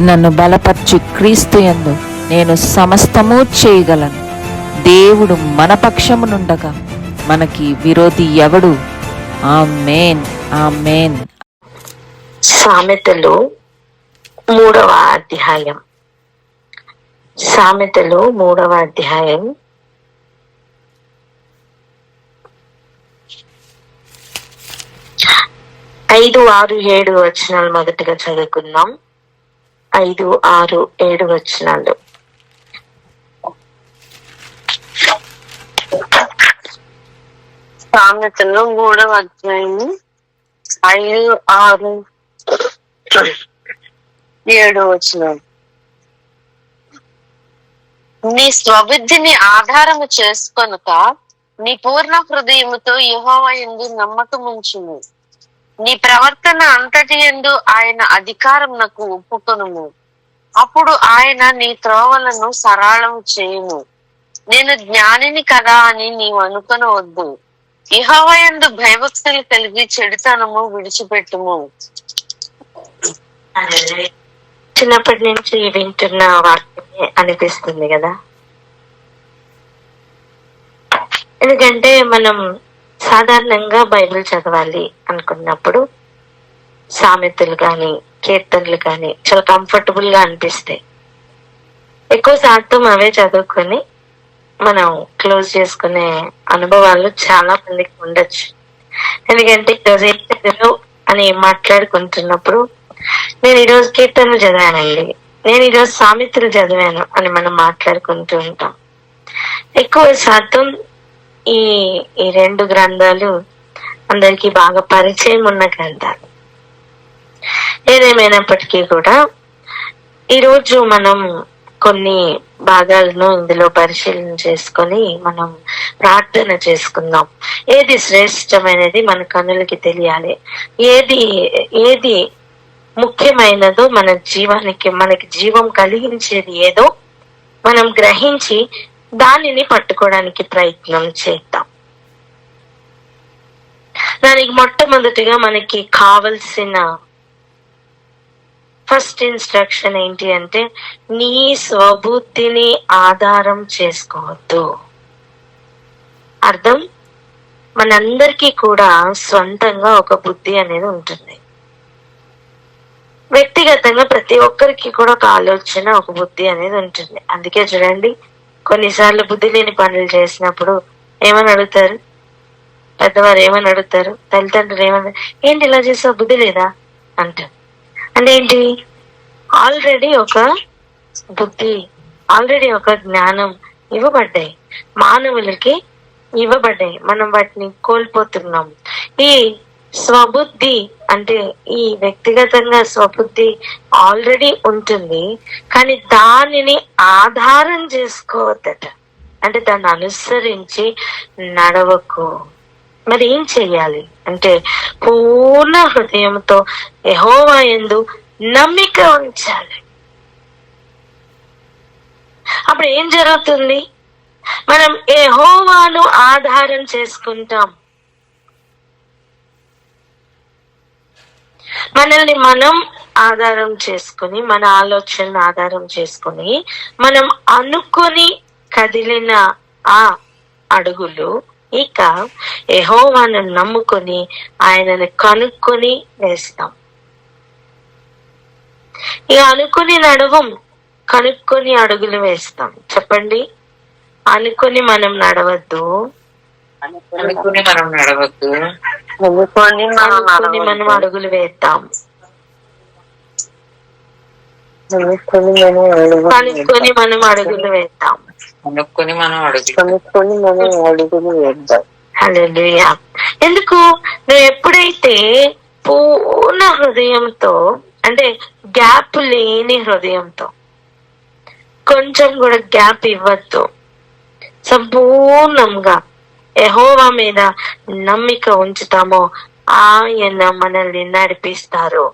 నన్ను బలపర్చు క్రీస్తు యందు నేను సమస్తము చేయగలను. దేవుడు మన పక్షమునుండగా మనకి విరోధి ఎవడు? ఆమేన్, ఆమేన్. సామెతలు 3వ అధ్యాయం. సామెతలు 3వ అధ్యాయం 5, 6, 7 వచనాలు మొదటిగా చదువుకుందాం. 5, 6, 7 వచనాలు. సామెతలు 3వ అధ్యాయం 5, 6, 7 వచనాలు. నీ స్వబుద్ధిని ఆధారము చేసుకొనక నీ పూర్ణ హృదయముతో యెహోవా యందు నమ్మకముంచుము. నీ ప్రవర్తన అంతటి యందు ఆయన అధికారమునకు ఒప్పుకొనుము. అప్పుడు ఆయన నీ త్రోవలను సరళము చేయును. నేను జ్ఞానిని కదా అని నీవు అనుకొనవద్దు. యెహోవా యందు భయభక్తులు కలిగి చెడుతనము విడిచిపెట్టుము. చిన్నప్పటి నుంచి వింటున్న వాక్యమే అనిపిస్తుంది కదా. ఎందుకంటే మనం సాధారణంగా బైబిల్ చదవాలి అనుకున్నప్పుడు సామెతలు కానీ కీర్తనలు కానీ చాలా కంఫర్టబుల్ గా అనిపిస్తాయి. ఎక్కువ శాతం అవే చదువుకొని మనం క్లోజ్ చేసుకునే అనుభవాలు చాలా మందికి ఉండొచ్చు. ఎందుకంటే ఈరోజు ఏం చదివావు అని మాట్లాడుకుంటున్నప్పుడు నేను ఈరోజు కీర్తనలు చదివానండి, నేను ఈరోజు సామెతలు చదివాను అని మనం మాట్లాడుకుంటూ ఉంటాం. ఎక్కువ శాతం ఈ రెండు గ్రంథాలు అందరికీ బాగా పరిచయం ఉన్న గ్రంథాలు. ఏదేమైనప్పటికీ కూడా ఈరోజు మనం కొన్ని భాగాలను ఇందులో పరిశీలన చేసుకొని మనం ప్రార్థన చేసుకుందాం. ఏది శ్రేష్టమైనది మన కన్నులకి తెలియాలి, ఏది ముఖ్యమైనదో మన జీవానికి, మనకి జీవం కలిగించేది ఏదో మనం గ్రహించి దానిని పట్టుకోవడానికి ప్రయత్నం చేద్దాం. దానికి మొట్టమొదటిగా మనకి కావలసిన ఫస్ట్ ఇన్స్ట్రక్షన్ ఏంటి అంటే, నీ స్వబుద్ధిని ఆధారం చేసుకోవద్దు. అర్థం, మనందరికీ కూడా స్వంతంగా ఒక బుద్ధి అనేది ఉంటుంది. వ్యక్తిగతంగా ప్రతి ఒక్కరికి కూడా ఒక ఆలోచన, ఒక బుద్ధి అనేది ఉంటుంది. అందుకే చూడండి, కొన్నిసార్లు బుద్ధి లేని పనులు చేసినప్పుడు ఏమని అడుగుతారు? పెద్దవారు ఏమని అడుగుతారు? తల్లిదండ్రులు ఏమన్నా, ఏంటి ఇలా చేసావు, బుద్ధి లేదా అంటారు. అంటే ఏంటి? ఆల్రెడీ ఒక బుద్ధి, ఆల్రెడీ ఒక జ్ఞానం ఇవ్వబడ్డాయి, మానవులకి ఇవ్వబడ్డాయి. మనం వాటిని కోల్పోతున్నాం. ఈ స్వబుద్ధి అంటే ఈ వ్యక్తిగతంగా స్వబుద్ధి ఆల్రెడీ ఉంటుంది, కానీ దానిని ఆధారం చేసుకోవద్దట. అంటే దాన్ని అనుసరించి నడవకు. మరి ఏం చెయ్యాలి అంటే, పూర్ణ హృదయంతో యెహోవా యందు నమ్మిక ఉంచాలి. అప్పుడు ఏం జరుగుతుంది? మనం యెహోవాను ఆధారం చేసుకుంటాం. మనల్ని మనం ఆధారం చేసుకుని, మన ఆలోచనను ఆధారం చేసుకుని, మనం అనుకొని కదిలిన ఆ అడుగులు ఇక యెహోవాను నమ్ముకొని ఆయనని కనుక్కొని వేస్తాం. ఇక అనుకుని నడవం, కనుక్కొని అడుగులు వేస్తాం. చెప్పండి, అనుకుని మనం నడవద్దు, అనుకుని మనం నడవద్దు, అనుకొని మనం అడుగులు వేద్దాం. కనుక్కొని మనం అడుగులు వేద్దాం. హల్లెలూయా. ఎందుకు? నువ్వు ఎప్పుడైతే పూర్ణ హృదయంతో, అంటే గ్యాప్ లేని హృదయంతో, కొంచెం కూడా గ్యాప్ ఇవ్వద్దు, సంపూర్ణంగా యెహోవా మీద నమ్మిక ఉంచుతామో ఆయన మనల్ని నడిపిస్తారు.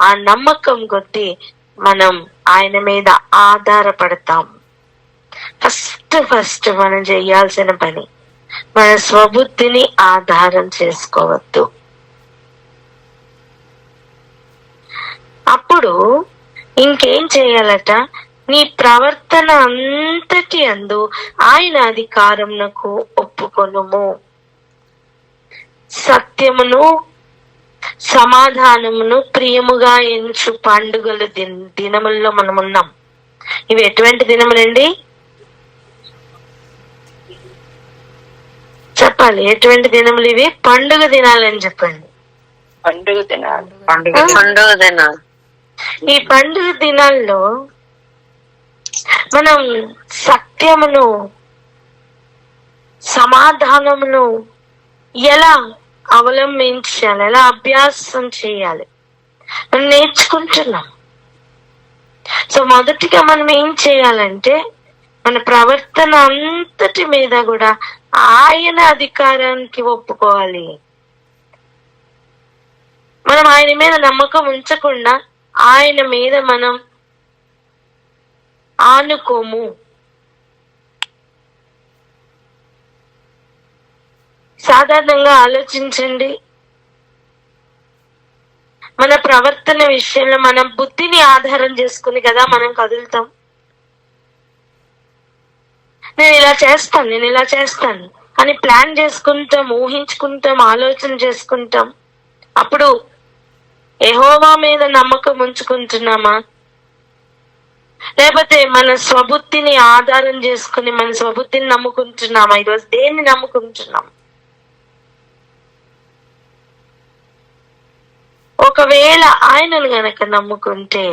ఆ నమ్మకం కొద్దీ మనం ఆయన మీద ఆధారపడతాం. ఫస్ట్ మనం చేయాల్సిన పని, మన స్వబుద్ధిని ఆధారం చేసుకోవద్దు. అప్పుడు ఇంకేం చేయాలట? నీ ప్రవర్తన అంతటి యందు ఆయన అధికారమునకు ఒప్పుకొనుము. సత్యమును సమాధానమును ప్రియముగా ఎంచు పండుగల దినముల్లో మనం ఉన్నాం. ఇవి ఎటువంటి దినములండి? చెప్పాలి, ఎటువంటి దినములు ఇవి? పండుగ దినాలని చెప్పండి. పండుగ దినాలు. ఈ పండుగ దినాల్లో మనం సత్యమును సమాధానమును ఎలా అవలంబించాలి, ఎలా అభ్యాసం చేయాలి మనం నేర్చుకుంటున్నాం. సో మొదటిగా మనం ఏం చేయాలంటే మన ప్రవర్తన అంతటి మీద కూడా ఆయన అధికారానికి ఒప్పుకోవాలి. మనం ఆయన మీద నమ్మకం ఉంచకుండా ఆయన మీద మనం ఆనుకోము. సాధారణంగా ఆలోచించండి, మన ప్రవర్తన విషయంలో మనం బుద్ధిని ఆధారం చేసుకుని కదా మనం కదులుతాం. నేను ఇలా చేస్తాను అని ప్లాన్ చేసుకుంటాం, ఊహించుకుంటాం, ఆలోచన చేసుకుంటాం. అప్పుడు యెహోవా మీద నమ్మకం ఉంచుకుంటున్నామా, లేకపోతే మన స్వబుద్ధిని ఆధారం చేసుకుని మన స్వబుద్ధిని నమ్ముకుంటున్నామా? ఈరోజు దేన్ని నమ్ముకుంటున్నాం? ఒకవేళ ఆయనను గనక నమ్ముకుంటే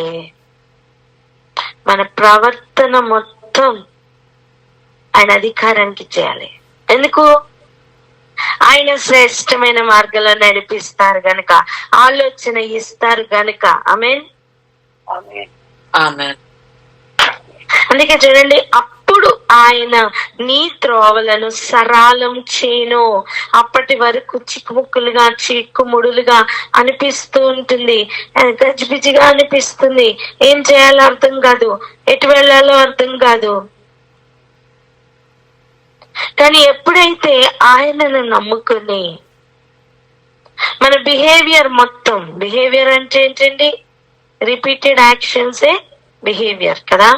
మన ప్రవర్తన మొత్తం ఆయన అధికారానికి చేయాలి. ఎందుకు? ఆయన శ్రేష్టమైన మార్గంలో నడిపిస్తారు గనుక, ఆలోచన ఇస్తారు గనుక. ఆమేన్. అందుకే చూడండి, అప్పుడు ఆయన నీ త్రోవలను సరాలం చేను. అప్పటి వరకు చిక్కుముక్కులుగా చిక్కుముడులుగా అనిపిస్తూ ఉంటుంది, గజిబిజిగా అనిపిస్తుంది, ఏం చేయాలో అర్థం కాదు, ఎటు వెళ్ళాలో అర్థం కాదు. కానీ ఎప్పుడైతే ఆయనను నమ్ముకుని మన బిహేవియర్ మొత్తం, బిహేవియర్ అంటే ఏంటండి? రిపీటెడ్ యాక్షన్సే బిహేవియర్ కదా.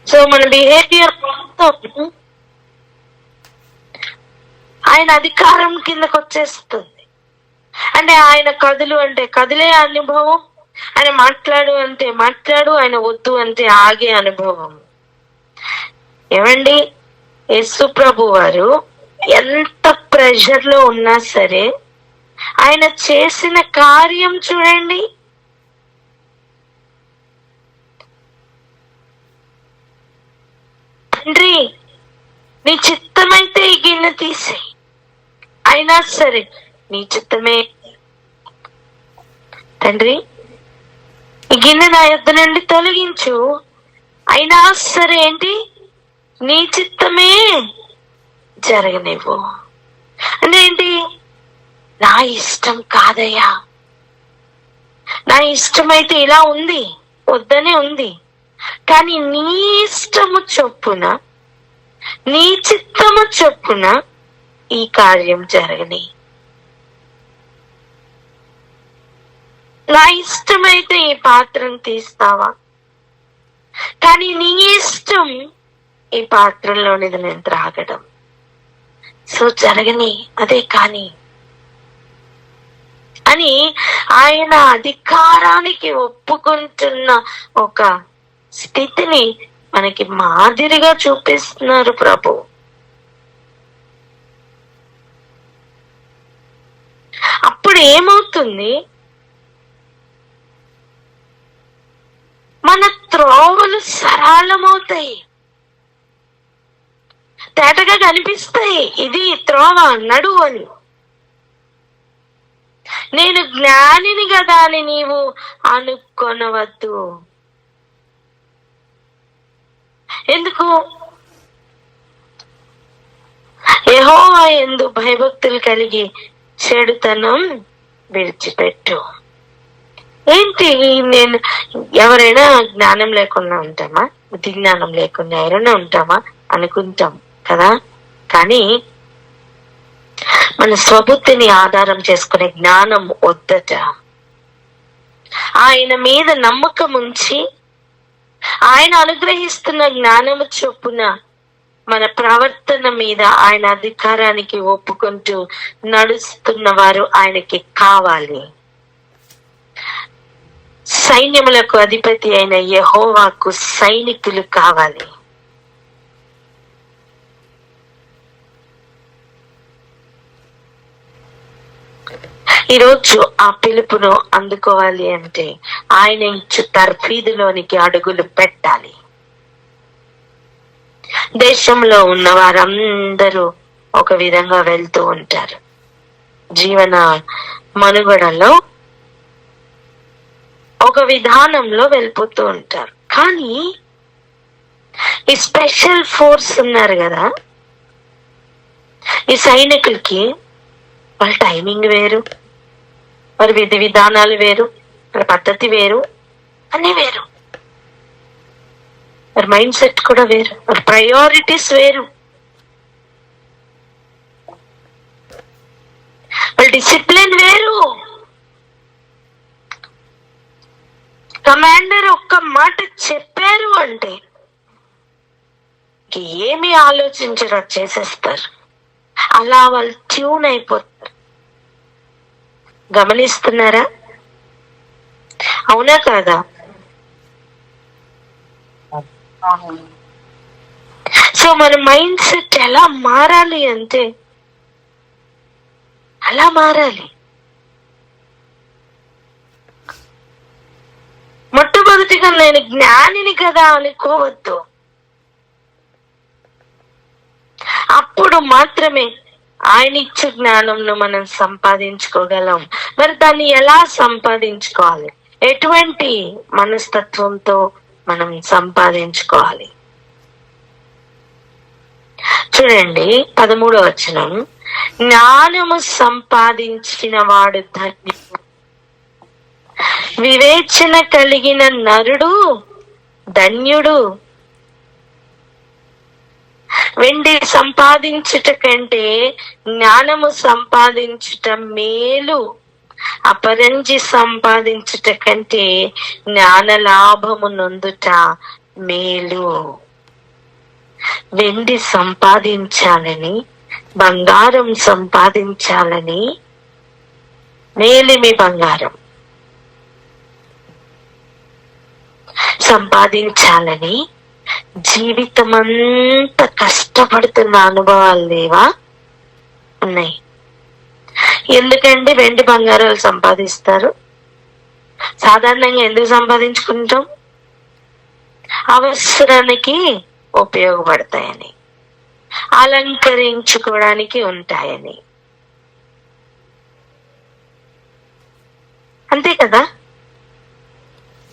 సో మన బిహేవియర్ మొత్తం ఆయన అధికారం కిందకు వచ్చేస్తుంది. అంటే ఆయన కదులు అంటే కదిలే అనుభవం, ఆయన మాట్లాడు అంటే మాట్లాడు, ఆయన వద్దు అంటే ఆగే అనుభవం. ఏమండి, యేసు ప్రభు వారు ఎంత ప్రెషర్ లో ఉన్నా సరే ఆయన చేసిన కార్యం చూడండి. తండ్రి, నీ చిత్తమైతే ఈ గిన్నె తీసేయి, అయినా సరే నీ చిత్తమే. తండ్రి, ఈ గిన్నె నా యొద్ద నుండి తొలగించు, అయినా సరే ఏంటి, నీ చిత్తమే జరగనివ్వు. అంటే ఏంటి? నా ఇష్టం కాదయ్యా, నా ఇష్టమైతే ఇలా ఉంది, వద్దనే ఉంది, కానీ నీ ఇష్టము చొప్పున, నీ చిత్తము చొప్పున ఈ కార్యం జరగని. నా ఇష్టమైతే ఈ పాత్రను తీస్తావా, కానీ నీ ఇష్టం ఈ పాత్రలోనిది నేను త్రాగడం. సో జరగని, అదే కానీ అని ఆయన అధికారానికి ఒప్పుకుంటున్న ఒక స్థితిని మనకి మాదిరిగా చూపిస్తున్నారు ప్రభు. అప్పుడు ఏమవుతుంది? మన త్రోవలు సరళమవుతాయి, తేటగా కనిపిస్తాయి. ఇది త్రోవ, నడువు అని. నేను జ్ఞానిని కదా అని నీవు అనుకొనవద్దు. ఎందుకు? యెహోవా యందు భయభక్తులు కలిగి చెడుతనం విడిచిపెట్టు. ఏంటి, నేను ఎవరైనా జ్ఞానం లేకుండా ఉంటామా? బుద్ధి జ్ఞానం లేకుండా ఎవరైనా ఉంటామా? అనుకుంటాం కదా. కానీ మన స్వబుద్ధిని ఆధారం చేసుకునే జ్ఞానం వద్దట. ఆయన మీద నమ్మకం ఉంచి ఆయన అనుగ్రహిస్తున్న జ్ఞానము చొప్పున మన ప్రవర్తన మీద ఆయన అధికారానికి ఒప్పుకుంటూ నడుస్తున్న వారు ఆయనకి కావాలి. సైన్యములకు అధిపతి అయిన యెహోవాకు సైనికులు కావాలి. ఈరోజు ఆ పిలుపును అందుకోవాలి అంటే ఆయన ఇచ్చు తర్ఫీదులోనికి అడుగులు పెట్టాలి. దేశంలో ఉన్న వారందరూ ఒక విధంగా వెళ్తూ ఉంటారు, జీవన మనుగడలో ఒక విధానంలో వెళ్ళిపోతూ ఉంటారు. కానీ ఈ స్పెషల్ ఫోర్స్ ఉన్నారు కదా, ఈ సైనికులకి వాళ్ళ టైమింగ్ వేరు, వారి విధి విధానాలు వేరు, వారి పద్ధతి వేరు, అన్ని వేరు. వారి మైండ్ సెట్ కూడా వేరు, వారి ప్రయారిటీస్ వేరు, వాళ్ళ డిసిప్లిన్ వేరు. కమాండర్ ఒక్క మాట చెప్పారు అంటే ఏమి ఆలోచించరు, చేసేస్తారు. అలా వాళ్ళు ట్యూన్ అయిపోతారు. గమనిస్తున్నారా? అవునా కాదా? సో మన మైండ్ సెట్ ఎలా మారాలి అంటే అలా మారాలి. మొట్టమొదటిగా నేను జ్ఞానిని కదా అనుకోవద్దు. అప్పుడు మాత్రమే ఆయన ఇచ్చే జ్ఞానంను మనం సంపాదించుకోగలం. మరి దాన్ని ఎలా సంపాదించుకోవాలి? ఎటువంటి మనస్తత్వంతో మనం సంపాదించుకోవాలి? చూడండి 13వ వచనం, జ్ఞానము సంపాదించిన వాడు ధన్యుడు, వివేచన కలిగిన నరుడు ధన్యుడు. వెండి సంపాదించుట కంటే జ్ఞానము సంపాదించుట మేలు, అపరంజి సంపాదించుట కంటే జ్ఞాన లాభము నొందుట మేలు. వెండి సంపాదించాలని, బంగారం సంపాదించాలని, మేలిమి బంగారం సంపాదించాలని జీవితమంతా కష్టపడుతున్న అనుభవాలు లేవా? ఉన్నాయి. ఎందుకండి వెండి బంగారాలు సంపాదిస్తారు? సాధారణంగా ఎందుకు సంపాదించుకుంటాం? అవసరానికి ఉపయోగపడతాయని, అలంకరించుకోవడానికి ఉంటాయని. అంతే కదా?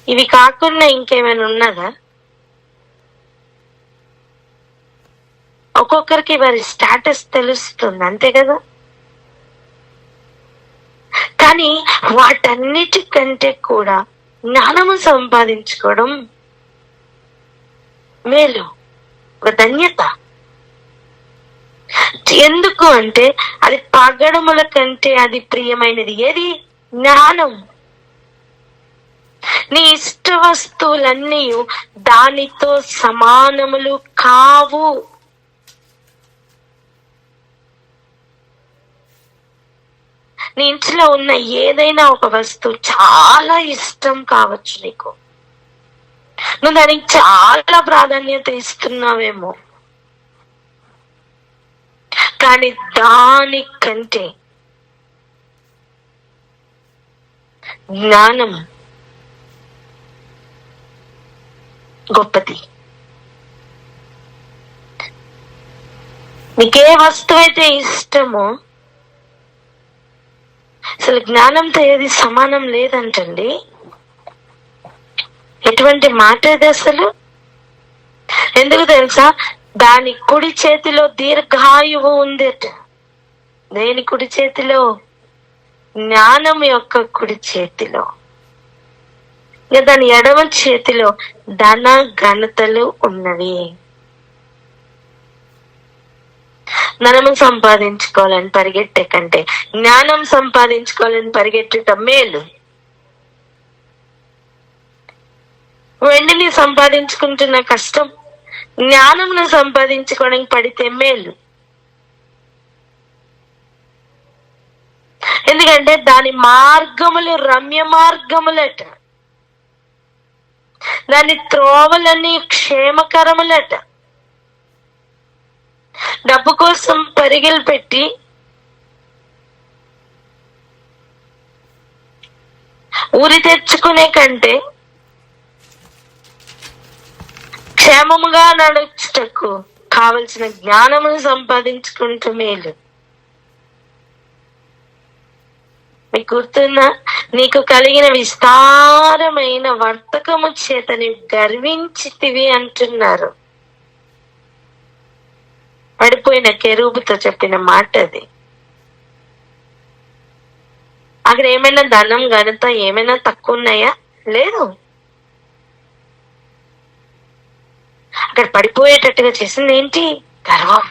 ఇవి కాకుండా ఇంకేమైనా ఉన్నదా? ఒక్కొక్కరికి వారి స్టేటస్ తెలుస్తుంది, అంతే కదా? కానీ వాటన్నిటికంటే కూడా జ్ఞానము సంపాదించుకోవడం మేలు, ఒక ధన్యత. ఎందుకు అంటే అది పగడముల కంటే అది ప్రియమైనది. ఏది? జ్ఞానం. నీ ఇష్ట వస్తువులన్నీ దానితో సమానములు కావు. నీ ఇంట్లో ఉన్న ఏదైనా ఒక వస్తువు చాలా ఇష్టం కావచ్చు నీకు, నువ్వు దానికి చాలా ప్రాధాన్యత ఇస్తున్నావేమో, కానీ దానికంటే జ్ఞానం గొప్పది. నీకే వస్తువు అయితే ఇష్టమో అసలు జ్ఞానంతో ఏది సమానం లేదంటండి. ఎటువంటి మాట ఇది అసలు? ఎందుకు తెలుసా? దాని కుడి చేతిలో దీర్ఘాయువు ఉంది. దేని కుడి చేతిలో? జ్ఞానం యొక్క కుడి చేతిలో. ఇక దాని ఎడమ చేతిలో ధన ఘనతలు ఉన్నవి. ధనము సంపాదించుకోవాలని పరిగెట్టే కంటే జ్ఞానం సంపాదించుకోవాలని పరిగెట్టడం మేలు. వెండిని సంపాదించుకుంటున్న కష్టం జ్ఞానమును సంపాదించుకోవడానికి పడితే మేలు. ఎందుకంటే దాని మార్గములు రమ్య మార్గములట, దాని త్రోవలన్నీ క్షేమకరములట. డబ్బు కోసం పరిగెలు పెట్టి ఊరి తెచ్చుకునే కంటే క్షేమముగా నడుచుటకు కావలసిన జ్ఞానమును సంపాదించుకుంటూ మేలు. మీకు గుర్తున్నా, నీకు కలిగిన విస్తారమైన వర్తకము చేత నీవు గర్వించితివి అంటున్నారు. పడిపోయిన కెరూబుతో చెప్పిన మాట అది. అక్కడ ఏమైనా ధనం ఘనత ఏమైనా తక్కువ ఉన్నాయా? లేదు. అక్కడ పడిపోయేటట్టుగా చేసింది ఏంటి? గర్వం.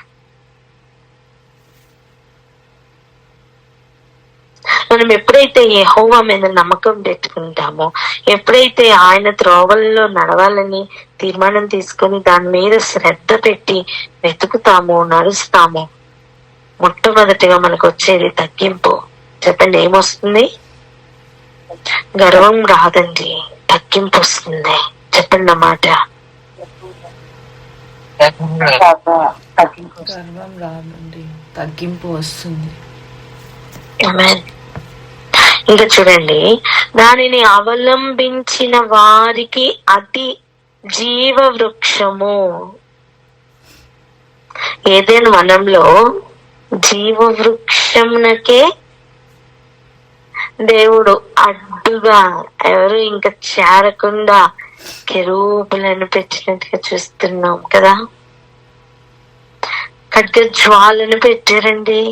మనం ఎప్పుడైతే యెహోవా మీద నమ్మకం పెట్టుకుంటామో, ఎప్పుడైతే ఆయన త్రోవల్లో నడవాలని తీర్మానం తీసుకొని దాని మీద శ్రద్ధ పెట్టి వెతుకుతామో, నడుస్తామో, మొట్టమొదటిగా మనకు వచ్చేది తగ్గింపు. చెప్పండి, ఏమొస్తుంది? గర్వం రాదండి, తగ్గింపు వస్తుంది. చెప్పండి అన్నమాట. గర్వం రాదండి, తగ్గింపు వస్తుంది. ఇంకా చూడండి, దానిని అవలంబించిన వారికి అతి జీవ వృక్షము. ఏదైనా వనంలో జీవ వృక్షంనకే దేవుడు అడ్డుగా ఎవరు ఇంకా చేరకుండా కెరూబులను పెట్టినట్టుగా చూస్తున్నాం కదా. ఖడ్గ జ్వాలను పెట్టారండి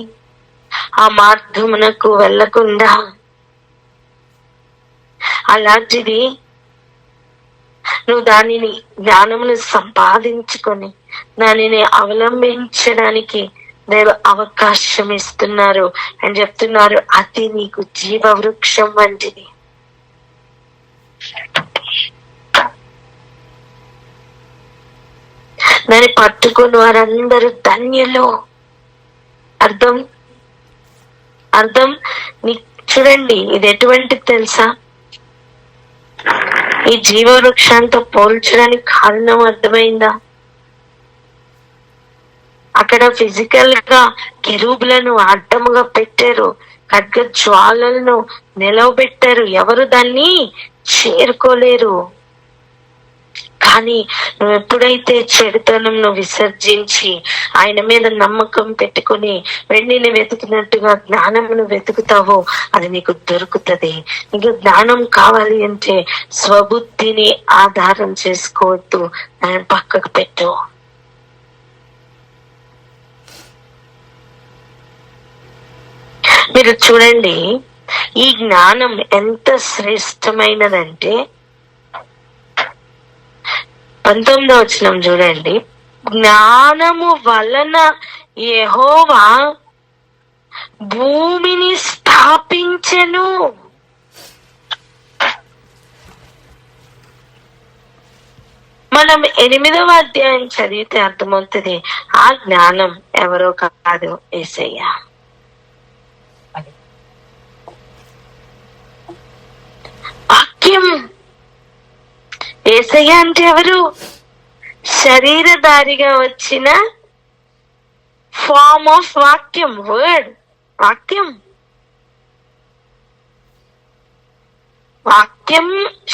ఆ మార్గమునకు వెళ్ళకుండా. అలాంటిది నువ్వు దానిని జ్ఞానమును సంపాదించుకొని దానిని అవలంబించడానికి దేవ అవకాశం ఇస్తున్నారు అని చెప్తున్నారు. అది నీకు జీవ వృక్షం వంటిది. దాన్ని పట్టుకుని వారందరూ ధన్యులు. అర్థం నీ చూడండి, ఇది ఎటువంటిది తెలుసా? ఈ జీవ వృక్షంతో పోల్చడానికి కారణం అర్థమైందా? అక్కడ ఫిజికల్ గా కెరూబులను అడ్డముగా పెట్టారు, ఖడ్గ జ్వాలలను నిలవబెట్టారు. ఎవరు దాన్ని చేరుకోలేరు. కానీ నువ్వు ఎప్పుడైతే చెడుతనంను విసర్జించి ఆయన మీద నమ్మకం పెట్టుకుని వెండిని వెతికినట్టుగా జ్ఞానమును వెతుకుతావో అది నీకు దొరుకుతుంది. నీకు జ్ఞానం కావాలి అంటే స్వబుద్ధిని ఆధారం చేసుకోవద్దు, ఆయన పక్కకు పెట్టు. మీరు చూడండి, ఈ జ్ఞానం ఎంత శ్రేష్టమైనదంటే 19వ వచనం చూడండి. జ్ఞానము వలన యెహోవా భూమిని స్థాపించెను. మనం 8వ అధ్యాయం చదివితే అర్థమవుతుంది ఆ జ్ఞానం ఎవరో కాదు, యేసయ్య. వాక్యం. యేసయ్య అంటే ఎవరు? శరీరధారిగా వచ్చిన ఫార్మ్ ఆఫ్ వాక్యం, వర్డ్, వాక్యం. వాక్యం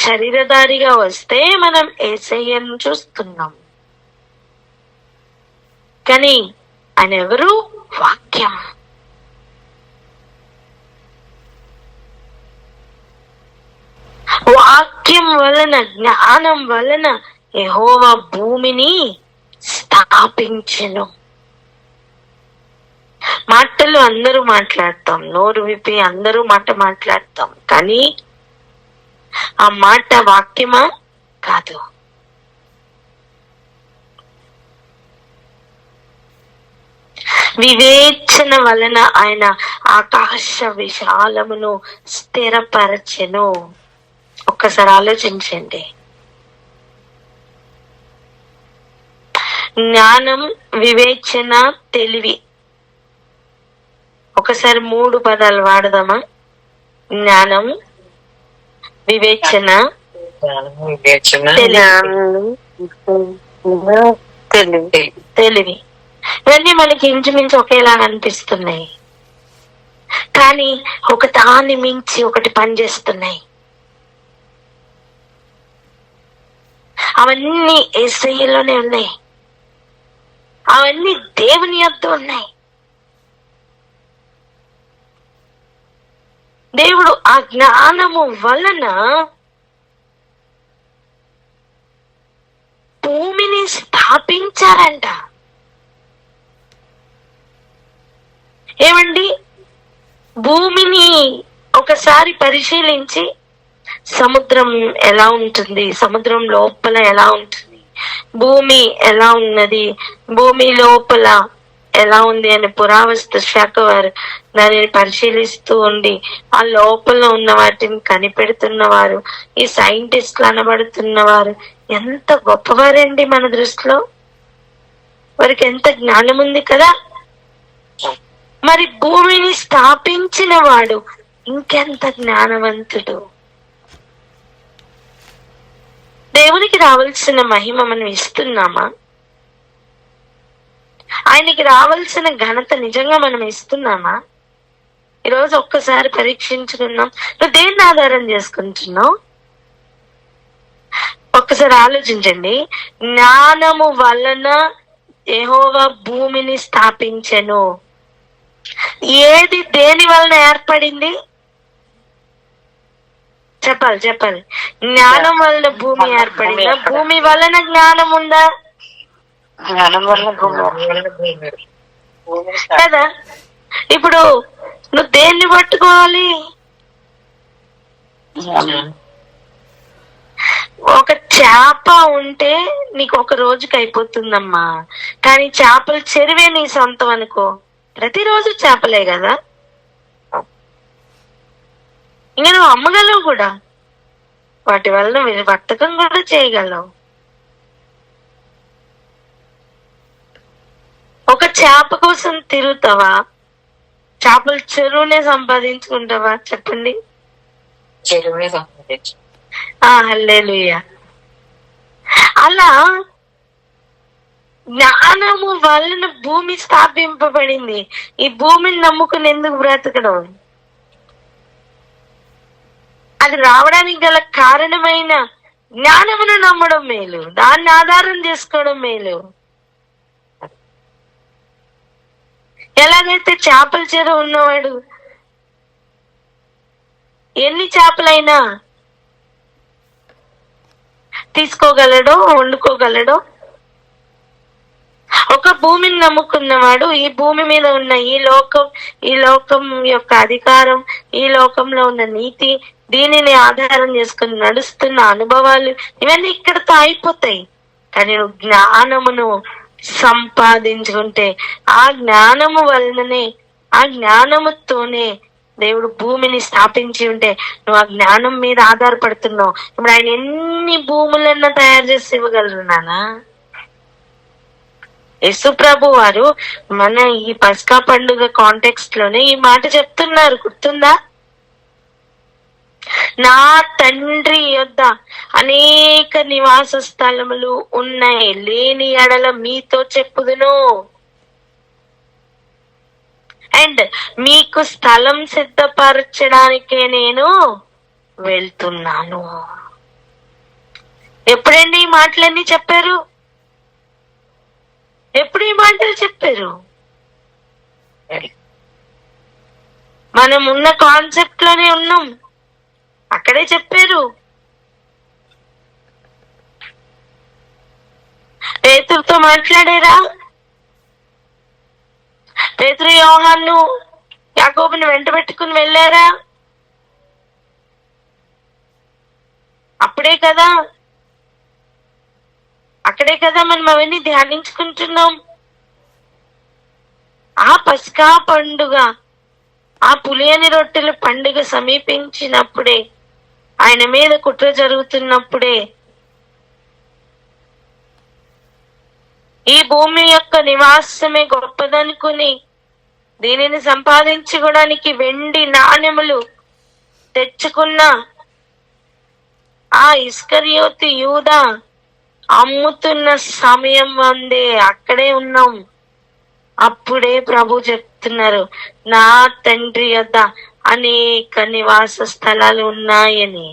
శరీరధారిగా వస్తే మనం యేసయ్యను చూస్తున్నాం. కానీ ఆయన ఎవరు? వాక్యం. వాక్యం వలన, జ్ఞానం వలన యెహోవా భూమిని స్థాపించెను. మాటలు అందరూ మాట్లాడతాం, నోరు విప్పి అందరూ మాట మాట్లాడతాం, కానీ ఆ మాట వాక్యమా? కాదు. వివేచన వలన ఆయన ఆకాశ విశాలమును స్థిరపరచెను. ఒక్కసారి ఆలోచించండి. జ్ఞానం, వివేచన, తెలివి. ఒకసారి 3 పదాలు వాడదామా? జ్ఞానం, వివేచన, తెలివి. ఇవన్నీ మనకి ఇంచుమించు ఒకేలాగా అనిపిస్తున్నాయి, కానీ ఒక దాన్ని మించి ఒకటి పనిచేస్తున్నాయి. అవన్నీ యేసయ్యలోనే ఉన్నాయి, అవన్నీ దేవుని యొద్ద ఉన్నాయి. దేవుడు ఆ జ్ఞానము వలన భూమిని స్థాపించారంట. ఏమండి, భూమిని ఒకసారి పరిశీలించి సముద్రం ఎలా ఉంటుంది, సముద్రం లోపల ఎలా ఉంటుంది, భూమి ఎలా ఉన్నది, భూమి లోపల ఎలా ఉంది అని పురావస్తు శాఖ వారు దానిని పరిశీలిస్తూ ఉండి ఆ లోపల ఉన్న వాటిని కనిపెడుతున్నవారు, ఈ సైంటిస్టులు అనబడుతున్నవారు ఎంత గొప్పవారండి మన దృష్టిలో. వారికి ఎంత జ్ఞానం ఉంది కదా. మరి భూమిని స్థాపించిన వాడు ఇంకెంత జ్ఞానవంతుడు. దేవునికి రావాల్సిన మహిమ మనం ఇస్తున్నామా? ఆయనకి రావాల్సిన ఘనత నిజంగా మనం ఇస్తున్నామా? ఈరోజు ఒక్కసారి పరీక్షించుకున్నాం. నువ్వు దేన్ని ఆధారం చేసుకుంటున్నావు? ఒక్కసారి ఆలోచించండి. జ్ఞానము వలన యెహోవా భూమిని స్థాపించెను. ఏది దేని వలన ఏర్పడింది? చెప్పాలి. జ్ఞానం వలన భూమి ఏర్పడిందా? భూమి వలన జ్ఞానం ఉందా? జ్ఞానం వల్ల కదా. ఇప్పుడు నువ్వు దేన్ని పట్టుకోవాలి? ఒక చేప ఉంటే నీకు ఒక రోజుకి అయిపోతుందమ్మా, కానీ చేపల చెరువే నీ సొంతం అనుకో, ప్రతిరోజు చేపలే కదా. ఇంకా నువ్వు అమ్మగలవు కూడా, వాటి వల్ల వర్తకం కూడా చేయగలవు. ఒక చేప కోసం తిరుగుతావా? చేపల చెరువునే సంపాదించుకుంటావా? చెప్పండి. చెరువునే సంపాదించు. హల్లెలూయా. అలా జ్ఞానము వలన భూమి స్థాపింపబడింది. ఈ భూమిని నమ్ముకుని ఎందుకు బ్రతకడం? అది రావడానికి గల కారణమైన జ్ఞానమును నమ్మడం మేలు, దాన్ని ఆధారం చేసుకోవడం మేలు. ఎలాగైతే చేపల చెరువు ఉన్నవాడు ఎన్ని చేపలైనా తీసుకోగలడో, వండుకోగలడో, ఒక భూమిని నమ్ముకున్నవాడు ఈ భూమి మీద ఉన్న ఈ లోకం యొక్క అధికారం, ఈ లోకంలో ఉన్న నీతి, దీనిని ఆధారం చేసుకుని నడుస్తున్న అనుభవాలు ఇవన్నీ ఇక్కడతో అయిపోతాయి. కానీ నువ్వు జ్ఞానమును సంపాదించుకుంటే ఆ జ్ఞానము వలననే, ఆ జ్ఞానముతోనే దేవుడు భూమిని స్థాపించి ఉంటే నువ్వు ఆ జ్ఞానం మీద ఆధారపడుతున్నావు. ఇప్పుడు ఆయన ఎన్ని భూములన్నా తయారు చేసి ఇవ్వగలరు నానా. యేసు ప్రభు వారు మన ఈ పస్కా పండుగ కాంటెక్స్ట్ లోనే ఈ మాట చెప్తున్నారు, గుర్తుందా? నా తండ్రి యొద్ద అనేక నివాస స్థలములు ఉన్నాయి, లేని ఎడల మీతో చెప్పుదును. అండ్ మీకు స్థలం సిద్ధపరచడానికే నేను వెళ్తున్నాను. ఎప్పుడండి ఈ మాటలన్నీ చెప్పారు? ఎప్పుడు ఈ మాటలు చెప్పారు? మనం ఉన్న కాన్సెప్ట్ లోనే ఉన్నాం, అక్కడే చెప్పారు. పేతురుతో మాట్లాడారా? పేతురు యోహాను యాకోబుని వెంట పెట్టుకుని వెళ్ళారా? అక్కడే కదా మనం అవన్నీ ధ్యానించుకుంటున్నాం. ఆ పస్కా పండుగ, ఆ పులియని రొట్టెల పండుగ సమీపించినప్పుడే, ఆయన మీద కుట్ర జరుగుతున్నప్పుడే ఈ భూమి యొక్క నివాసమే గొప్పదనుకుని దీనిని సంపాదించుకోవడానికి వెండి నాణెములు తెచ్చుకున్న ఆ ఇస్కరియోతు యూదా అమ్ముతున్న సమయం అందే అక్కడే ఉన్నాం. అప్పుడే ప్రభు చెప్తున్నారు, నా తండ్రి యొద్ద అనేక నివాస స్థలాలు ఉన్నాయని.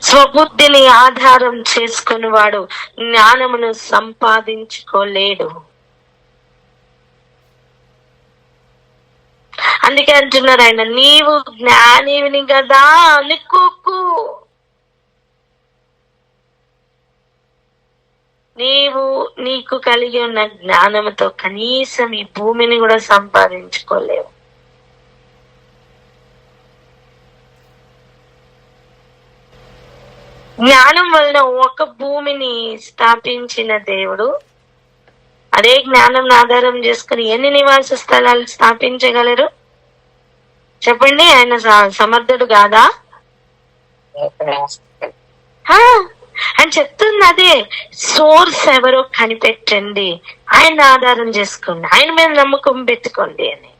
స్వబుద్ధిని ఆధారం చేసుకుని వాడు జ్ఞానమును సంపాదించుకోలేడు. అందుకే అంటున్నారు ఆయన, నీవు జ్ఞానివిని కదా అనుకోకు, నీకు కలిగి ఉన్న జ్ఞానంతో కనీసం ఈ భూమిని కూడా సంపాదించుకోలేవు. జ్ఞానం వలన ఒక భూమిని స్థాపించిన దేవుడు అదే జ్ఞానం ఆధారం చేసుకుని ఎన్ని నివాస స్థలాలు స్థాపించగలరు చెప్పండి? ఆయన సమర్థుడు కాదా అని చెప్తుంది. అదే సోర్స్ ఎవరో కనిపెట్టండి, ఆయన ఆధారం చేసుకోండి, ఆయన మీద నమ్మకం పెట్టుకోండి అని.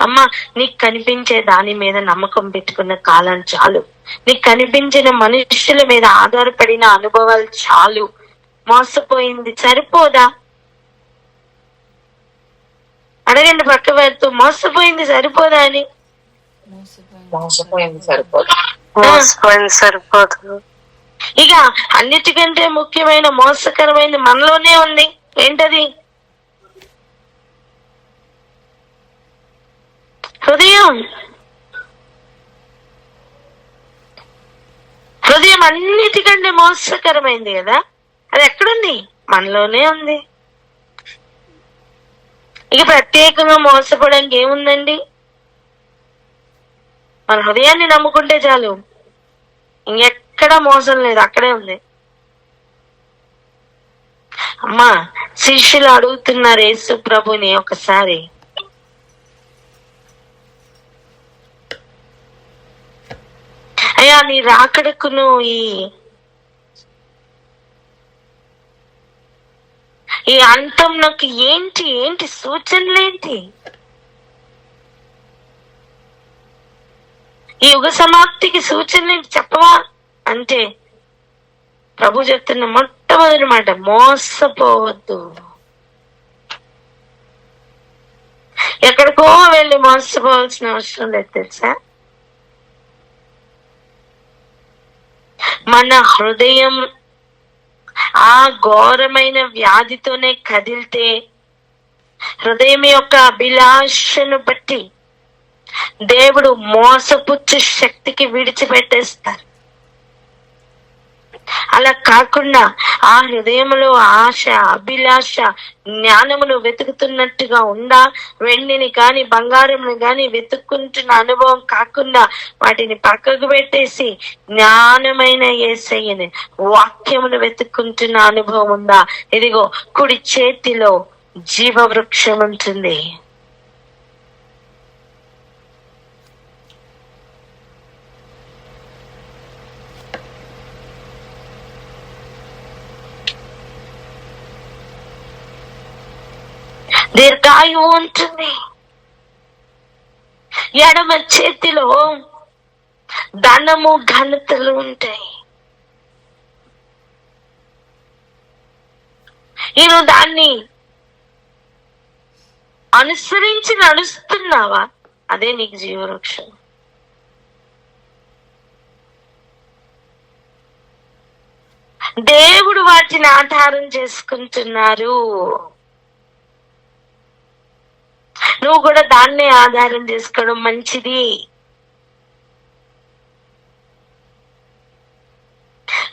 అమ్మా, నీకు కనిపించే దాని మీద నమ్మకం పెట్టుకున్న కాలం చాలు. నీకు కనిపించిన మనుషుల మీద ఆధారపడిన అనుభవాలు చాలు. మోసపోయింది సరిపోదా? అడగండి పక్క వారితో, మోసపోయింది సరిపోదా అని. మోసపోయింది సరిపోదు. ఇక అన్నిటికంటే ముఖ్యమైన మోసకరమైన మనలోనే ఉంది. ఏంటది? హృదయం. హృదయం అన్నిటికంటే మోసకరమైంది కదా. అది ఎక్కడుంది? మనలోనే ఉంది. ఇక ప్రత్యేకంగా మోసపోవడానికి ఏముందండి? మన హృదయాన్ని నమ్ముకుంటే చాలు, ఇంకెక్కడ మోసం లేదు, అక్కడే ఉంది. అమ్మా, శిష్యులు అడుగుతున్నారు యేసు ప్రభుని ఒకసారి, అయ్యా నీ రాకడకును ఈ అంతం నాకు ఏంటి సూచనలేంటి? ఈ యుగ సమాప్తికి సూచనలేంటి చెప్పవా అంటే ప్రభు చెప్తున్న మొట్టమొదటి మాట, మోసపోవద్దు. ఎక్కడికో వెళ్ళి మోసపోవాల్సిన అవసరం లేదు తెలుసా. మన హృదయం ఆ ఘోరమైన వ్యాధితోనే కదిలితే, హృదయం యొక్క అభిలాషను బట్టి దేవుడు మోసపుచ్చు శక్తికి విడిచిపెట్టేస్తారు. అలా కాకుండా ఆ హృదయంలో ఆశ, అభిలాష, జ్ఞానమును వెతుకుతున్నట్టుగా ఉందా, వెండిని కాని బంగారంను కాని వెతుక్కుంటున్న అనుభవం కాకుండా వాటిని పక్కకు పెట్టేసి జ్ఞానమైన యేసయ్యని, వాక్యమును వెతుక్కుంటున్న అనుభవం ఉందా? ఇదిగో కుడి చేతిలో జీవ వృక్షం ఉంటుంది. దీర్ఘాయువు ఉంటుంది. ఎడమ చేతిలో ధనము ఘనతలు ఉంటాయి. నేను దాన్ని అనుసరించి నడుస్తున్నావా? అదే నీకు జీవవృక్షం. దేవుడు వాటిని ఆధారం చేసుకుంటున్నారు. నువ్వు కూడా దాన్నే ఆధారం చేసుకోవడం మంచిది.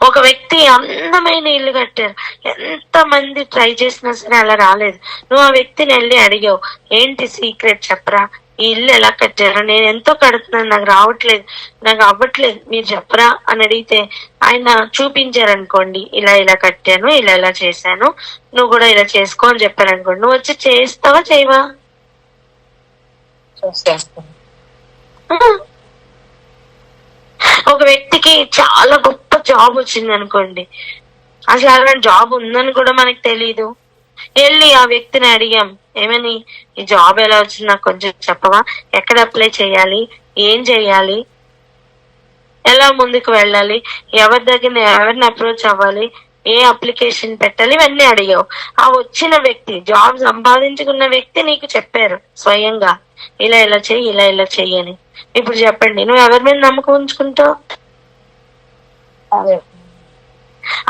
ఒక వ్యక్తి అందమైన ఇల్లు కట్టారు, ఎంత మంది ట్రై చేసినా సరే అలా రాలేదు. నువ్వు ఆ వ్యక్తిని వెళ్ళి అడిగావు, ఏంటి సీక్రెట్ చెప్పరా, ఈ ఇల్లు ఎలా కట్టారు, నేను ఎంతో కడుతున్నాను, నాకు రావట్లేదు, నాకు అవ్వట్లేదు, మీరు చెప్పరా అని అడిగితే ఆయన చూపించారనుకోండి, ఇలా ఇలా కట్టాను, ఇలా ఇలా చేశాను, నువ్వు కూడా ఇలా చేసుకో అని చెప్పారనుకోండి, నువ్వు వచ్చి చేస్తావా చేయవా? ఒక వ్యక్తికి చాలా గొప్ప జాబ్ వచ్చింది అనుకోండి, అసలు అలాంటి జాబ్ ఉందని కూడా మనకు తెలీదు. వెళ్ళి ఆ వ్యక్తిని అడిగాం, ఏమని, ఈ జాబ్ ఎలా వచ్చింది నాకు కొంచెం చెప్పవా, ఎక్కడ అప్లై చేయాలి, ఏం చేయాలి, ఎలా ముందుకు వెళ్ళాలి, ఎవరిని అప్రోచ్ అవ్వాలి, ఏ అప్లికేషన్ పెట్టాలి, ఇవన్నీ అడిగావు. ఆ వచ్చిన వ్యక్తి, జాబ్ సంపాదించుకున్న వ్యక్తి నీకు చెప్పారు స్వయంగా, ఇలా ఇలా చెయ్యి, ఇలా ఇలా చెయ్యి అని. ఇప్పుడు చెప్పండి, నువ్వు ఎవరి మీద నమ్మకం ఉంచుకుంటావు?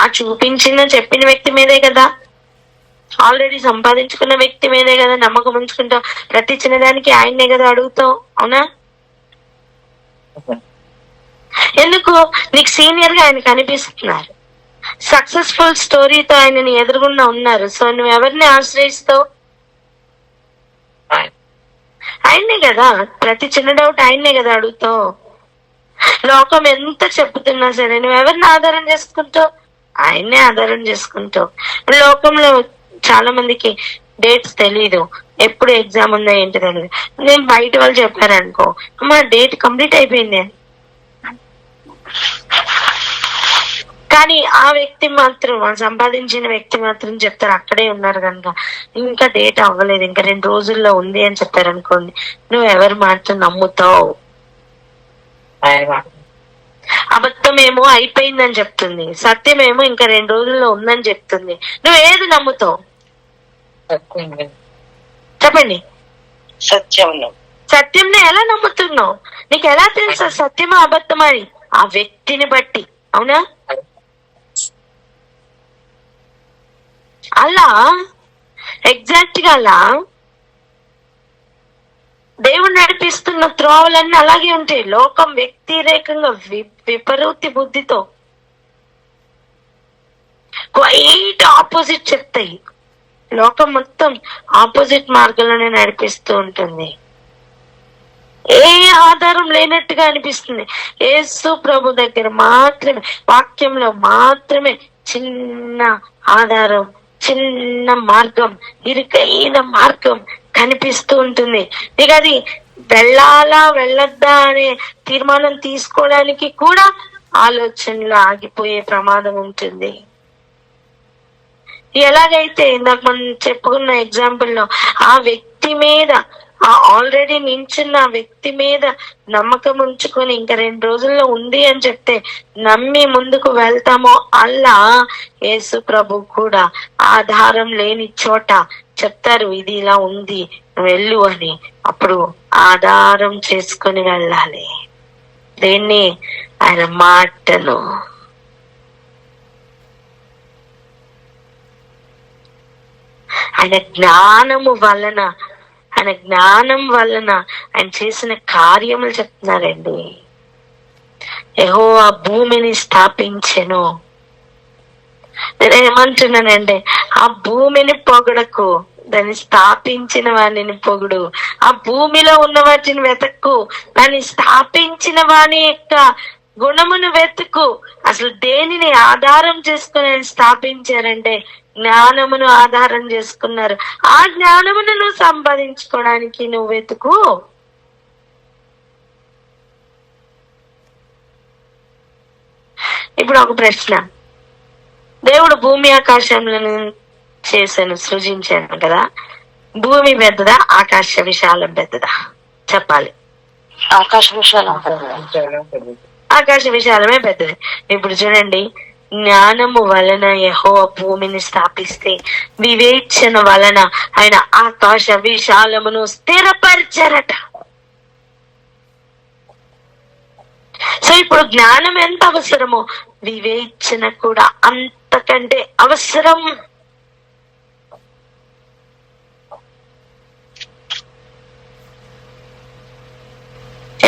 ఆ చెప్పిన వ్యక్తి మీదే కదా, ఆల్రెడీ సంపాదించుకున్న వ్యక్తి మీదే కదా నమ్మకం ఉంచుకుంటావు. ప్రతి చిన్నదానికి ఆయన్నే కదా అడుగుతావు, అవునా? ఎందుకు? నీకు సీనియర్ గా ఆయన కనిపిస్తున్నారు, సక్సెస్ఫుల్ స్టోరీతో ఆయనని ఎదురుగుండా ఉన్నారు. సో నువ్వు ఎవరిని ఆశ్రయిస్తావు? ఆయన్నే కదా, ప్రతి చిన్న డౌట్ ఆయన్నే కదా అడుగుతావు. లోకం ఎంత చెప్పుతున్నా సరే నువ్వు ఎవరిని ఆధారం చేసుకుంటావు? ఆయన్నే ఆధారం చేసుకుంటావు. లోకంలో చాలా మందికి డేట్స్ తెలీదు, ఎప్పుడు ఎగ్జామ్ ఉందో ఏంటి తెలియదు. నేను బయట వాళ్ళు చెప్పారనుకో, అమ్మా డేట్ కంప్లీట్ అయిపోయింది అని. కానీ ఆ వ్యక్తి మాత్రం, సంపాదించిన వ్యక్తి మాత్రం చెప్తారు, అక్కడే ఉన్నారు కనుక ఇంకా డేట్ అవ్వలేదు, ఇంకా 2 రోజుల్లో ఉంది అని చెప్పారు అనుకోండి, నువ్వు ఎవరి మాట నమ్ముతావు? అబద్ధమేమో అయిపోయిందని చెప్తుంది, సత్యమేమో ఇంకా 2 రోజుల్లో ఉందని చెప్తుంది. నువ్వు ఏది నమ్ముతావు చెప్పండి? సత్యంని ఎలా నమ్ముతున్నావు? నీకు ఎలా తెలుసా సత్యమా అబద్ధమా అని? ఆ వ్యక్తిని బట్టి, అవునా? అలా ఎగ్జాక్ట్ గా అలా దేవుడు నడిపిస్తున్న త్రోవలన్నీ అలాగే ఉంటాయి. లోకం వ్యతిరేకంగా విపరీత బుద్ధితో క్వైట్ ఆపోజిట్ చెప్తాయి. లోకం మొత్తం ఆపోజిట్ మార్గంలోనే నడిపిస్తూ ఉంటుంది. ఏ ఆధారం లేనట్టుగా అనిపిస్తుంది. యేసు ప్రభు దగ్గర మాత్రమే, వాక్యంలో మాత్రమే చిన్న ఆధారం, చిన్న మార్గం, ఇరుకైన మార్గం కనిపిస్తూ ఉంటుంది. ఇక అది వెళ్ళాలా వెళ్ళొద్దా అనే తీర్మానం తీసుకోవడానికి కూడా ఆలోచనలు ఆగిపోయే ప్రమాదం ఉంటుంది. ఎలాగైతే ఇందాక మనం చెప్పుకున్న ఎగ్జాంపుల్ లో ఆ వ్యక్తి మీద, ఆ ఆల్రెడీ నించున్న వ్యక్తి మీద నమ్మకం ఉంచుకొని ఇంకా 2 రోజుల్లో ఉంది అని చెప్తే నమ్మి ముందుకు వెళ్తామో, అలా యేసు ప్రభు కూడా ఆధారం లేని చోట చెప్తారు, ఇది ఇలా ఉంది వెళ్ళు అని. అప్పుడు ఆధారం చేసుకొని వెళ్ళాలి. దేన్ని? ఆయన మాటను. ఆయన జ్ఞానం వలన ఆయన చేసిన కార్యములు చెప్తున్నారండి. యెహోవా భూమిని స్థాపించెను. నేను ఏమంటున్నానంటే, ఆ భూమిని పొగడకు, దాన్ని స్థాపించిన వాడిని పొగుడు. ఆ భూమిలో ఉన్న వాటిని వెతక్కు, దాన్ని స్థాపించిన వాని యొక్క గుణమును వెతుకు. అసలు దేనిని ఆధారం చేసుకుని స్థాపించారంటే జ్ఞానమును ఆధారం చేసుకున్నారు. ఆ జ్ఞానమును నువ్వు సంపాదించుకోవడానికి నువ్వు వెతుకు. ఇప్పుడు ఒక ప్రశ్న, దేవుడు భూమి ఆకాశములను చేశాను, సృజించాను కదా, భూమి పెద్దదా ఆకాశ విశాలం పెద్దదా? చెప్పాలి. ఆకాశ విశాలం. ఆకాశ విశాలమే పెద్దది. ఇప్పుడు చూడండి, జ్ఞానము వలన యెహోవా భూమిని స్థాపిస్తే వివేచన వలన ఆయన ఆకాశ విశాలమును స్థిరపరిచారట. సో ఇప్పుడు జ్ఞానం ఎంత అవసరమో వివేచన కూడా అంతకంటే అవసరం.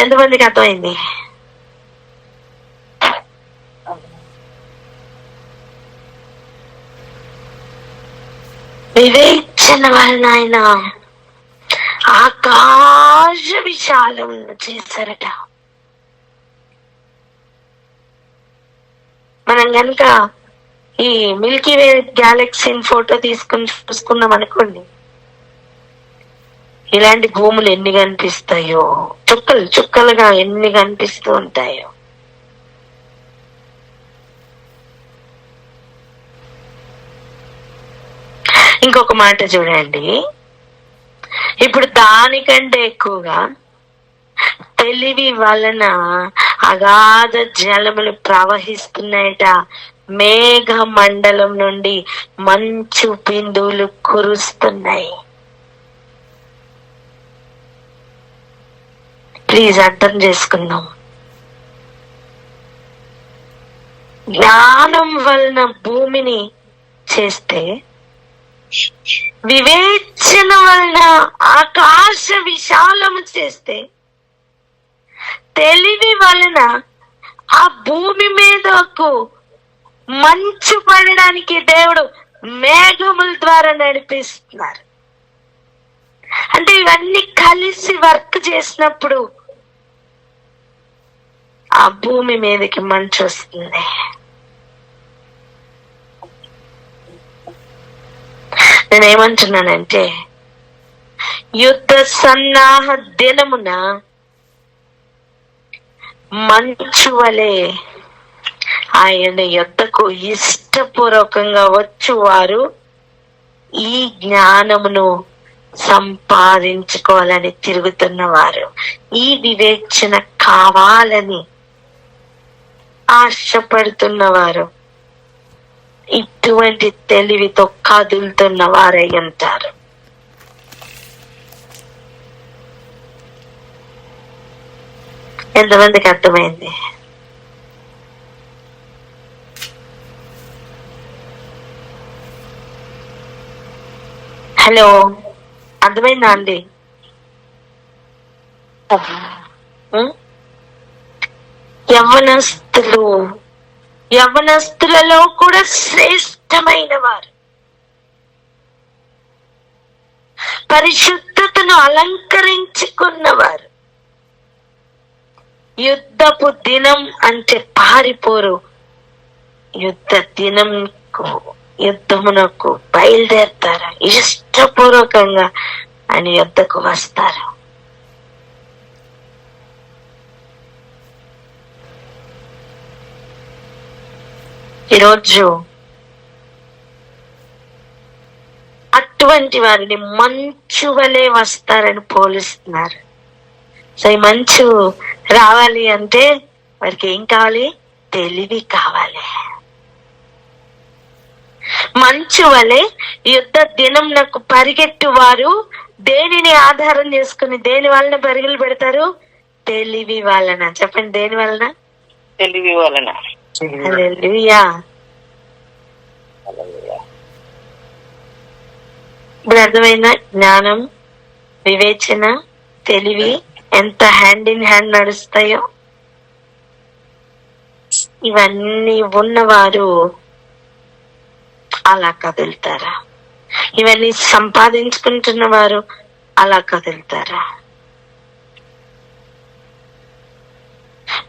ఎంతమందికి అర్థమైంది? వివేచన వలన ఆయన ఆకాశ విశాలం చేశారట. మనం గనక ఈ మిల్కీ వే గ్యాలక్సీని ఫోటో తీసుకుని చూసుకున్నాం అనుకోండి, ఇలాంటి భూములు ఎన్ని కనిపిస్తాయో, చుక్కలు చుక్కలుగా ఎన్ని కనిపిస్తూ ఉంటాయో. ఇంకొక మాట చూడండి, ఇప్పుడు దానికంటే ఎక్కువగా తెలివి వలన అగాధ జలములు ప్రవహిస్తున్నాయట, మేఘ మండలం నుండి మంచు బిందువులు కురుస్తున్నాయి. ప్లీజ్ అర్థం చేసుకుందాం. జ్ఞానం వలన భూమిని చేస్తే, వివేచన వలన ఆకాశ విశాలము చేస్తే, తెలివి వలన ఆ భూమి మీదకు మంచు పడడానికి దేవుడు మేఘముల ద్వారా నడిపిస్తున్నారు. అంటే ఇవన్నీ కలిసి వర్క్ చేసినప్పుడు ఆ భూమి మీదకి మంచు వస్తుంది. నేనేమంటున్నానంటే, యుద్ధ సన్నాహ దినమున మంచు వలె ఆయన యొద్దకు ఇష్టపూర్వకంగా వచ్చువారు ఈ జ్ఞానమును సంపాదించుకోవాలని తిరుగుతున్నవారు, ఈ వివేచన కావాలని ఆశపడుతున్నవారు ఇటువంటి తెలివితో కదులుతున్న వారై ఉంటారు. ఎంతమందికి అర్థమైంది? హలో, అర్థమైందా అండి? యవ్వనస్తులలో కూడా శ్రేష్టమైన వారు, పరిశుద్ధతను అలంకరించుకున్నవారు, యుద్ధపు దినం అంటే పారిపోరు, యుద్ధమునకు బయలుదేరతారు, ఇష్టపూర్వకంగా ఆయన యుద్ధకు వస్తారు. ఈరోజు అటువంటి వారిని మంచు వలె వస్తారని పోలిస్తున్నారు. సో ఈ మంచు రావాలి అంటే వారికి ఏం కావాలి? తెలివి కావాలి. మంచు వలె యుద్ధ దినం నాకు పరిగెట్టు వారు దేనిని ఆధారం చేసుకుని దేని వలన పరుగులు పెడతారు? తెలివి వలన. చెప్పండి, దేని వలన? తెలివి వలన. హల్లెలూయా. ఇప్పుడు అర్థమైందా? జ్ఞానం, వివేచన, తెలివి ఎంత హ్యాండ్ ఇన్ హ్యాండ్ నడుస్తాయో. ఇవన్నీ ఉన్నవారు అలా కదులుతారా? ఇవన్నీ సంపాదించుకుంటున్న వారు అలా కదులుతారా?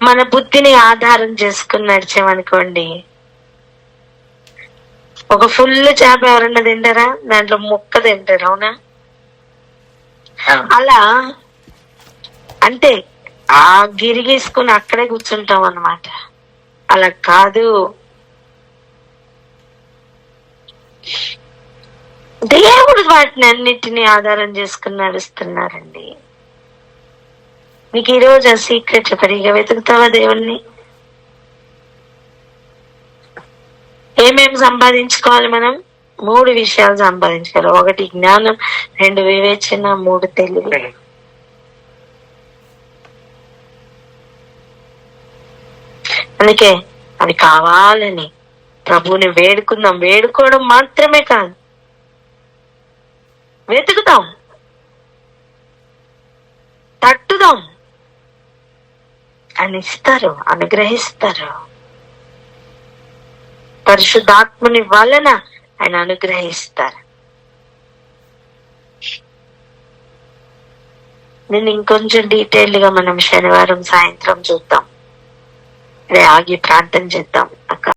మన బుద్ధిని ఆధారం చేసుకుని నడిచామనుకోండి, ఒక ఫుల్ చేప ఎవరన్నా తింటారా? దాంట్లో ముక్క తింటారు, అవునా? అలా అంటే ఆ గిరిగీసుకుని అక్కడే కూర్చుంటాం అన్నమాట. అలా కాదు, దేవుడు వాటిని అన్నిటినీ ఆధారం చేసుకుని నడుస్తున్నారండి. మీకు ఈరోజు ఆ సీక్రెట్ చెప్పడిగా వెతుకుతావా దేవుణ్ణి? ఏమేమి సంపాదించుకోవాలి మనం? 3 విషయాలు సంపాదించుకోవాలి. 1 జ్ఞానం, 2 వివేచన, 3 తెలివి. అందుకే అవి కావాలని ప్రభువుని వేడుకుందాం. వేడుకోవడం మాత్రమే కాదు, వెతుకుదాం, తట్టుదాం. ఆయన ఇస్తారు, అనుగ్రహిస్తారు. పరిశుద్ధాత్మని వలన ఆయన అనుగ్రహిస్తారు. నేను ఇంకొంచెం డీటెయిల్ గా మనం శనివారం సాయంత్రం చూద్దాం. ఆగి ప్రార్థన చేద్దాం.